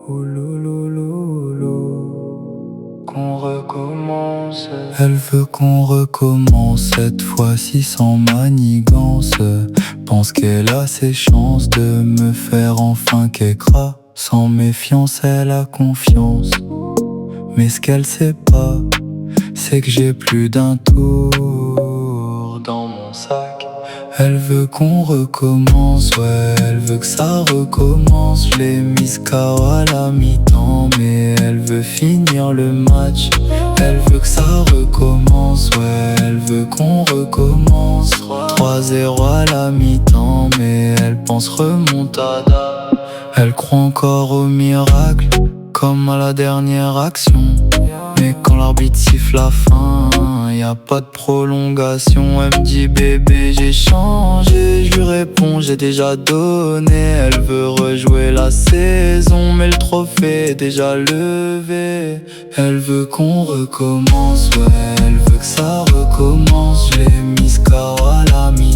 Oh lolo, qu'on recommence. Elle veut qu'on recommence, cette fois-ci sans manigance. Pense qu'elle a ses chances de me faire enfin qu'écra. Sans méfiance, elle a confiance. Mais ce qu'elle sait pas, c'est que j'ai plus d'un tour dans mon sac. Elle veut qu'on recommence, ouais, elle veut que ça recommence. Je l'ai mise KO à la mi-temps, mais elle veut finir le match. Elle veut que ça recommence, ouais, elle veut qu'on recommence. 3-0 à la mi-temps, mais elle pense remontada. Elle croit encore au miracle, comme à la dernière action. Mais quand l'arbitre siffle la fin, y a pas de prolongation. Elle me dit bébé j'ai changé, je lui réponds j'ai déjà donné. Elle veut rejouer la saison, mais le trophée est déjà levé. Elle veut qu'on recommence, ouais, elle veut que ça recommence. Je l'ai mise KO à la mi